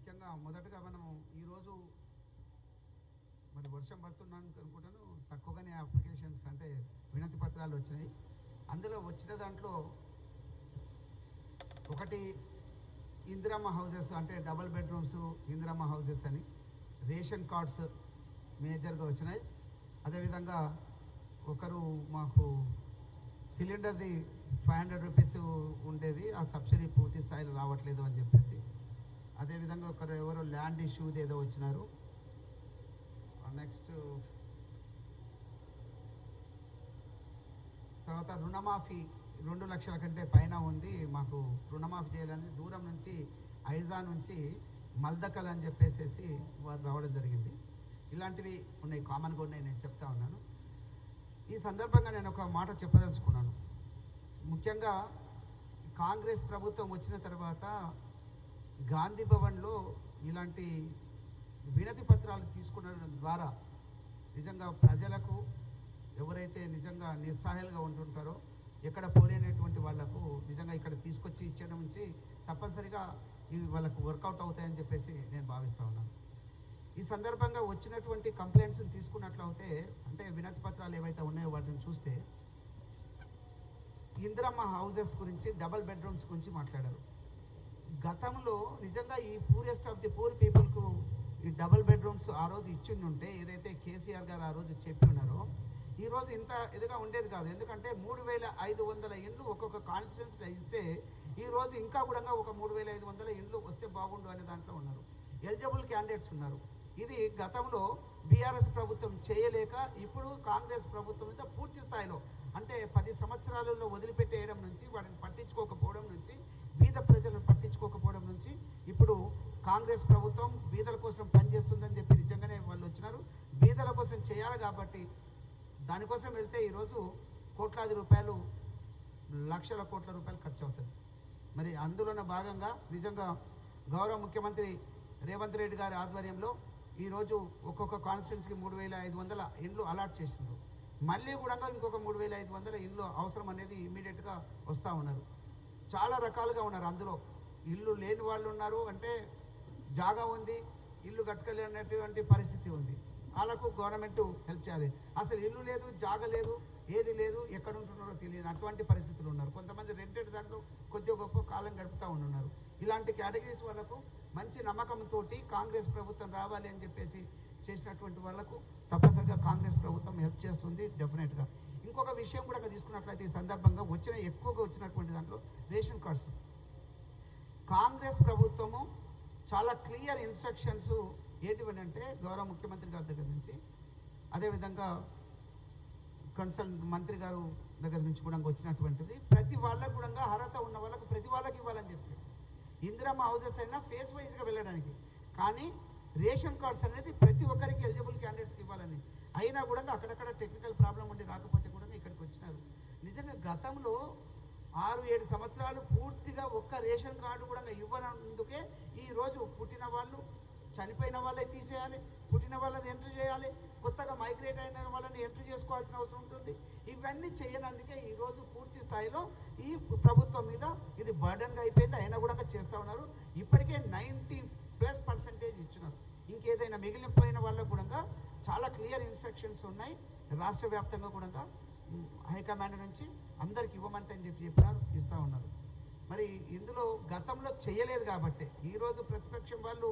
ముఖ్యంగా మొదటగా మనం ఈరోజు మరి వర్షం పడుతున్నాను అనుకుంటాను, తక్కువగానే అప్లికేషన్స్ అంటే వినతి పత్రాలు వచ్చినాయి. అందులో వచ్చిన దాంట్లో ఒకటి ఇందిరమ్మ హౌసెస్ అంటే డబుల్ బెడ్రూమ్స్ ఇందిరమ్మ హౌసెస్ అని, రేషన్ కార్డ్స్ మేజర్గా వచ్చినాయి. అదేవిధంగా ఒకరు మాకు సిలిండర్ది 500 రూపీస్ ఉండేది, ఆ సబ్సిడీ పూర్తి స్థాయిలో రావట్లేదు అని చెప్పేసి. అదేవిధంగా ఒకరు ఎవరో ల్యాండ్ ఇష్యూది ఏదో వచ్చినారు. నెక్స్ట్ తర్వాత రుణమాఫీ 2 లక్షల కంటే పైన ఉంది, మాకు రుణమాఫీ చేయాలని దూరం నుంచి ఐజా నుంచి మల్దకల్ అని చెప్పేసి వారు రావడం జరిగింది. ఇలాంటివి ఉన్నాయి, కామన్గా ఉన్నాయి, నేను చెప్తా ఉన్నాను. ఈ సందర్భంగా నేను ఒక మాట చెప్పదలుచుకున్నాను. ముఖ్యంగా కాంగ్రెస్ ప్రభుత్వం వచ్చిన తర్వాత గాంధీ భవన్లో ఇలాంటి వినతి పత్రాలు తీసుకున్న ద్వారా నిజంగా ప్రజలకు ఎవరైతే నిజంగా నిస్సహాయాలుగా ఉంటుంటారో, ఎక్కడ పోలేనటువంటి వాళ్లకు నిజంగా ఇక్కడ తీసుకొచ్చి ఇచ్చడం నుంచి తప్పనిసరిగా ఇవి వాళ్ళకు వర్కౌట్ అవుతాయని చెప్పేసి నేను భావిస్తూ ఉన్నాను. ఈ సందర్భంగా వచ్చినటువంటి కంప్లైంట్స్ని తీసుకున్నట్లయితే, అంటే వినతి పత్రాలు ఏవైతే ఉన్నాయో వాటిని చూస్తే ఇందిరమ్మ హౌసెస్ గురించి, డబల్ బెడ్రూమ్స్ గురించి మాట్లాడారు. గతంలో నిజంగా ఈ పూరెస్ట్ ఆఫ్ ది పూర్ పీపుల్కు ఈ డబల్ బెడ్రూమ్స్ ఆ రోజు ఇచ్చింది ఉంటే, ఏదైతే కేసీఆర్ గారు ఆ రోజు చెప్పి ఉన్నారో, ఈరోజు ఇంత ఇదిగా ఉండేది కాదు. ఎందుకంటే 3500 ఇండ్లు ఒక్కొక్క కాన్స్టిట్యున్సీలో ఇస్తే ఈరోజు ఇంకా కూడా ఒక 3500 ఇండ్లు వస్తే బాగుండు అనే దాంట్లో ఉన్నారు. ఎలిజిబుల్ క్యాండిడేట్స్ ఉన్నారు. ఇది గతంలో బీఆర్ఎస్ ప్రభుత్వం చేయలేక ఇప్పుడు కాంగ్రెస్ ప్రభుత్వం మీద పూర్తి స్థాయిలో, అంటే 10 సంవత్సరాలలో వదిలిపెట్టేయడం నుంచి, వాటిని పట్టించుకోకపోవడం నుంచి, బీద ప్రజలను పట్టించుకోకపోవడం నుంచి ఇప్పుడు కాంగ్రెస్ ప్రభుత్వం బీదల కోసం పనిచేస్తుందని చెప్పి నిజంగానే వాళ్ళు వచ్చినారు. బీదల కోసం చేయాలి కాబట్టి దానికోసం వెళ్తే ఈరోజు కోట్లాది రూపాయలు, లక్షల కోట్ల రూపాయలు ఖర్చు అవుతుంది. మరి అందులోనే భాగంగా నిజంగా గౌరవ ముఖ్యమంత్రి రేవంత్ రెడ్డి గారి ఆధ్వర్యంలో ఈరోజు ఒక్కొక్క కాన్స్టిట్యున్సీకి 3500 ఇండ్లు అలాట్ చేసిండ్రు. మళ్ళీ కూడా ఇంకొక 3500 ఇండ్లు అవసరం అనేది ఇమ్మీడియట్గా వస్తూ ఉన్నారు. చాలా రకాలుగా ఉన్నారు. అందులో ఇల్లు లేని వాళ్ళు ఉన్నారు, అంటే జాగా ఉంది, ఇల్లు కట్టుకోలేనటువంటి పరిస్థితి ఉంది. వాళ్ళకు గవర్నమెంట్ హెల్ప్ చేయాలి. అసలు ఇల్లు లేదు, జాగా లేదు, ఏది లేదు, ఎక్కడ ఉంటున్నారో తెలియదు అటువంటి పరిస్థితులు ఉన్నారు. కొంతమంది రెంటెడ్ దాంట్లో కొద్దిగా గొప్ప కాలం గడుపుతూ ఉన్నారు. ఇలాంటి కేటగిరీస్ వాళ్ళకు మంచి నమ్మకంతో కాంగ్రెస్ ప్రభుత్వం రావాలి అని చెప్పేసి చేసినటువంటి వాళ్ళకు తప్పనిసరిగా కాంగ్రెస్ ప్రభుత్వం హెల్ప్ చేస్తుంది డెఫినెట్గా. ఇంకొక విషయం కూడా తీసుకున్నట్లయితే ఈ సందర్భంగా ఎక్కువగా వచ్చినటువంటి దాంట్లో రేషన్ కార్డ్స్. కాంగ్రెస్ ప్రభుత్వము చాలా క్లియర్ ఇన్స్ట్రక్షన్స్ ఏంటివనంటే గౌరవ ముఖ్యమంత్రి గారి దగ్గర నుంచి, అదేవిధంగా కన్సల్ట్ మంత్రి గారు దగ్గర నుంచి కూడా వచ్చినటువంటిది, ప్రతి వాళ్ళకు కూడా అర్హత ఉన్న వాళ్ళకు ప్రతి వాళ్ళకి ఇవ్వాలని చెప్పి, ఇందిరమ్మ హౌసెస్ అయినా ఫేస్ వైజ్గా వెళ్ళడానికి, కానీ రేషన్ కార్డ్స్ అనేది ప్రతి ఒక్కరికి ఎలిజిబుల్ క్యాండిడేట్స్కి ఇవ్వాలని. అయినా కూడా అక్కడక్కడ టెక్నికల్ ప్రాబ్లం ఉండి రాకపోతే కూడా ఇక్కడికి వచ్చినారు. నిజంగా గతంలో 6-7 సంవత్సరాలు పూర్తిగా ఒక్క రేషన్ కార్డు కూడా ఇవ్వనందుకే ఈరోజు పుట్టిన వాళ్ళు, చనిపోయిన వాళ్ళే తీసేయాలి, పుట్టిన వాళ్ళని ఎంట్రీ చేయాలి, కొత్తగా మైగ్రేట్ అయిన వాళ్ళని ఎంట్రీ చేసుకోవాల్సిన అవసరం ఉంటుంది. ఇవన్నీ చేయనందుకే ఈరోజు పూర్తి స్థాయిలో ఈ ప్రభుత్వం మీద ఇది బర్డన్గా అయిపోయింది. అయినా కూడా చేస్తూ ఉన్నారు. ఇప్పటికే 90+% ఇచ్చినారు. ఇంకేదైనా మిగిలిపోయిన వాళ్ళకు కూడా చాలా క్లియర్ ఇన్స్ట్రక్షన్స్ ఉన్నాయి. రాష్ట్ర వ్యాప్తంగా కూడా హైకమాండ్ నుంచి అందరికి ఇవ్వమంటే అని చెప్పినారు, ఇస్తూ ఉన్నారు. మరి ఇందులో గతంలో చేయలేదు కాబట్టి ఈరోజు ప్రతిపక్షం వాళ్ళు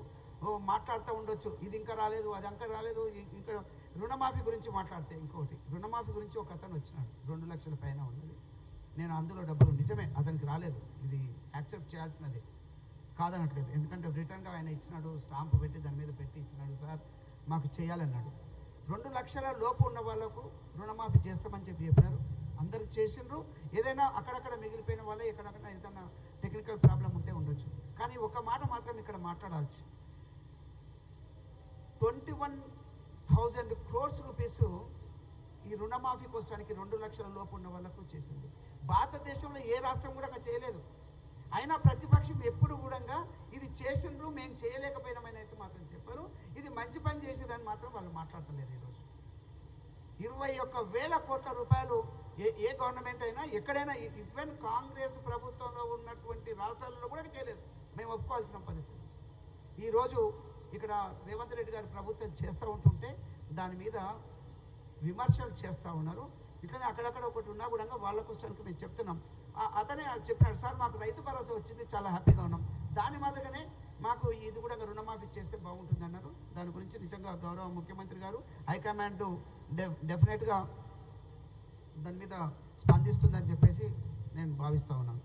మాట్లాడుతూ ఉండొచ్చు, ఇది ఇంకా రాలేదు, అది ఇంకా రాలేదు. ఇంకా రుణమాఫీ గురించి మాట్లాడితే ఇంకోటి, రుణమాఫీ గురించి ఒక అతను వచ్చినాడు, 2 లక్షల పైన ఉన్నది. నేను అందులో డబ్బులు నిజమే అతనికి రాలేదు, ఇది యాక్సెప్ట్ చేయాల్సినదే, కాదనట్లేదు. ఎందుకంటే రిటర్న్గా ఆయన ఇచ్చినాడు, స్టాంపు పెట్టి దాని మీద పెట్టి ఇచ్చినాడు, సార్ మాకు చేయాలన్నాడు. 2 లక్షల లోపు ఉన్న వాళ్ళకు రుణమాఫీ చేస్తామని చెప్పినారు, అందరికి చేసిండ్రు. ఏదైనా అక్కడక్కడ మిగిలిపోయిన వాళ్ళే ఎక్కడక్కడ ఏదైనా టెక్నికల్ ప్రాబ్లం ఉంటే ఉండొచ్చు. కానీ ఒక మాట మాత్రం ఇక్కడ మాట్లాడాల్సి, 21,000 crores రూపీస్ ఈ రుణమాఫీ కోసానికి 2 లక్షల లోపు ఉన్న వాళ్ళకు చేసింది. భారతదేశంలో ఏ రాష్ట్రం కూడా చేయలేదు. అయినా ప్రతిపక్షం ఎప్పుడు కూడా ఇది చేసిండ్రు, మేము చేయలేకపోయినామని అయితే మాత్రం చెప్పారు. ఇది మంచి పని చేసేదని మాత్రం వాళ్ళు మాట్లాడతలేరు. ఈరోజు 21,000 కోట్ల రూపాయలు ఏ గవర్నమెంట్ అయినా ఎక్కడైనా, ఈవెన్ కాంగ్రెస్ ప్రభుత్వంలో ఉన్నటువంటి రాష్ట్రాలలో కూడా చేయలేదు. మేము ఒప్పుకోవాల్సిన పరిస్థితి. ఈరోజు ఇక్కడ రేవంత్ రెడ్డి గారి ప్రభుత్వం చేస్తూ ఉంటుంటే దాని మీద విమర్శలు చేస్తూ ఉన్నారు. ఇట్లనే అక్కడక్కడ ఒకటి ఉన్నా కూడా వాళ్ళ క్వశ్చన్కి మేము చెప్తున్నాం. అతనే చెప్పాడు, సార్ మాకు రైతు భరోసా వచ్చింది, చాలా హ్యాపీగా ఉన్నాం, దాని మాదిరిగానే మాకు ఇది కూడా రుణమాఫీ చేస్తే బాగుంటుంది అన్నారు. దాని గురించి నిజంగా గౌరవ ముఖ్యమంత్రి గారు హైకమాండ్ డెఫినెట్గా దాని మీద స్పందిస్తుందని చెప్పేసి నేను భావిస్తూ ఉన్నాను.